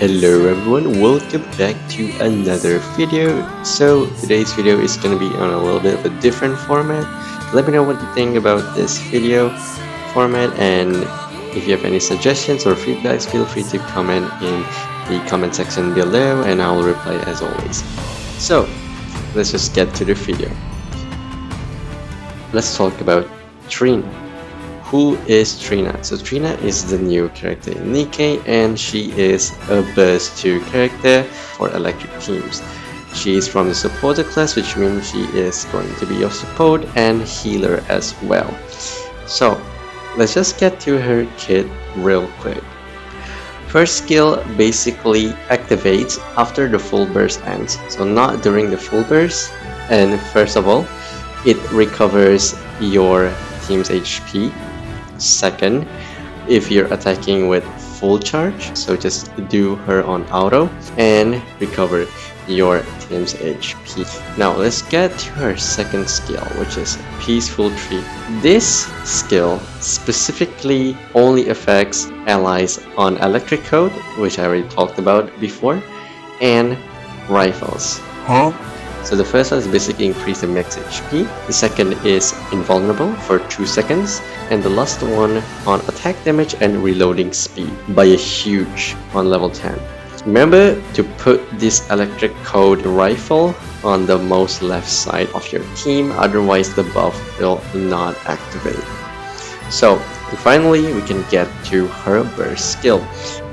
Hello everyone, welcome back to another video. So today's video is going to be on a little bit of a different format. Let me know what you think about this video format, and if you have any suggestions or feedbacks, feel free to comment in the comment section below and I will reply as always. So let's just get to the video. Let's talk about Trina. Who is Trina? So Trina is the new character in NIKKE, and she is a burst 2 character for electric teams. She is from the supporter class, which means she is going to be of support and healer as well. So let's just get to her kit real quick. First skill basically activates after the full burst ends, so not during the full burst. And first of all, it recovers your team's HP. Second, if you're attacking with full charge, so just do her on auto and recover your team's HP. Now let's get to her second skill, which is Peaceful Tree. This skill specifically only affects allies on electric code, which I already talked about before, and rifles. So the first one is basically increase the max HP, the second is invulnerable for 2 seconds, and the last one on attack damage and reloading speed by a huge on level 10. Remember to put this electric code rifle on the most left side of your team, otherwise the buff will not activate. So finally we can get to her burst skill,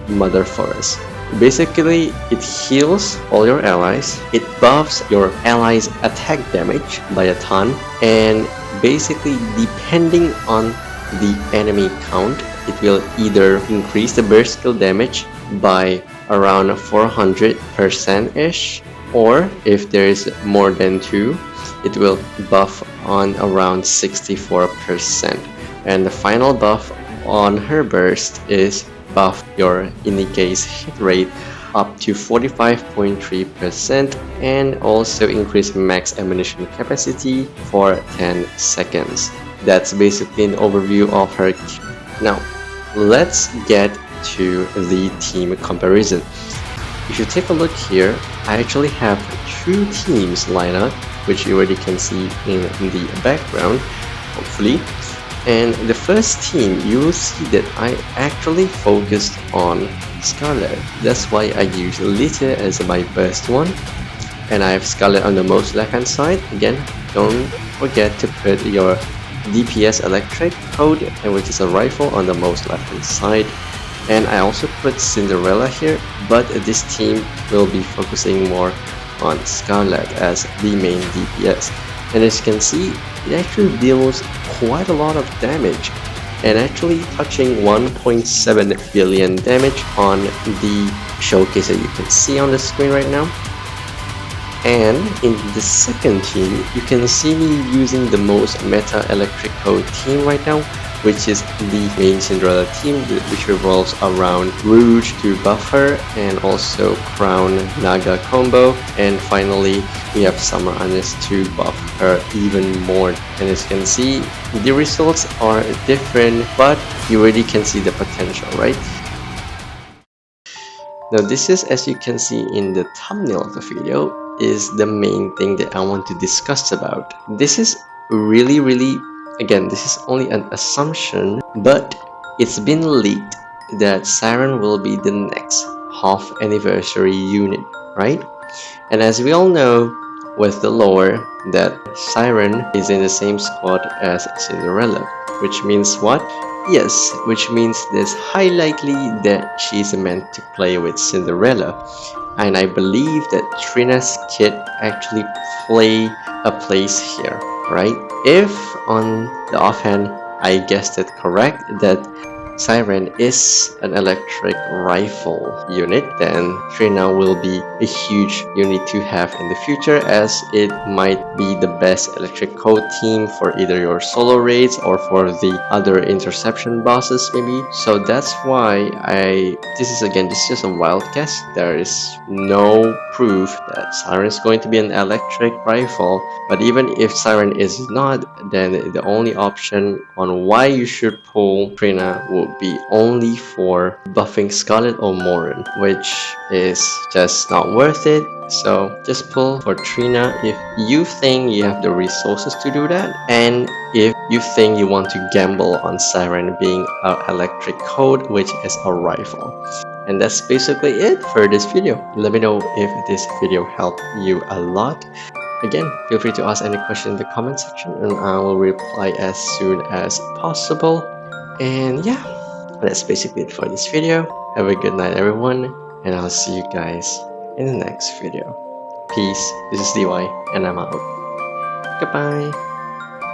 Mother Forest. Basically, it heals all your allies, it buffs your allies' attack damage by a ton, and basically depending on the enemy count, it will either increase the burst skill damage by around 400%-ish, or if there is more than 2, it will buff on around 64%. And the final buff on her burst is buff your NIKKE's hit rate up to 45.3% and also increase max ammunition capacity for 10 seconds. That's basically an overview of her. Now let's get to the team comparison. If you take a look here, I actually have 2 teams lined up, which you already can see in the background, hopefully. And the first team, you will see that I actually focused on Scarlet. That's why I use Litter as my first one. And I have Scarlet on the most left hand side. Again, don't forget to put your DPS electric code, which is a rifle, on the most left hand side. And I also put Cinderella here, but this team will be focusing more on Scarlet as the main DPS. And as you can see, it actually deals quite a lot of damage, and actually touching 1.7 billion damage on the showcase that you can see on the screen right now. And in the second team, you can see me using the most meta electric code team right now, which is the main Cinderella team, which revolves around Rouge to buff her, and also Crown Naga combo, and finally we have Summer Anis to buff her even more. And as you can see, the results are different, but you already can see the potential, right? Now this is, as you can see in the thumbnail of the video, is the main thing that I want to discuss about. This is really, again, this is only an assumption, but it's been leaked that Siren will be the next half anniversary unit, right? And as we all know with the lore, that Siren is in the same squad as Cinderella, which means what? Yes, which means there's high likely that she's meant to play with Cinderella. And I believe that Trina's kit actually play a place here, right? If on the offhand I guessed it correct that Siren is an electric rifle unit, then Trina will be a huge unit to have in the future, as it might be the best electric code team for either your solo raids or for the other interception bosses maybe. So that's why this is just a wild guess. There is no proof that Siren is going to be an electric rifle, but even if Siren is not, then the only option on why you should pull Trina would will be only for buffing Scarlet or Morin, which is just not worth it. So just pull for Trina if you think you have the resources to do that, and if you think you want to gamble on Siren being an electric code, which is a rifle. And that's basically it for this video. Let me know if this video helped you a lot. Again, feel free to ask any question in the comment section and I will reply as soon as possible. And yeah, that's basically it for this video. Have a good night everyone, and I'll see you guys in the next video. Peace, this is DY and I'm out. Goodbye.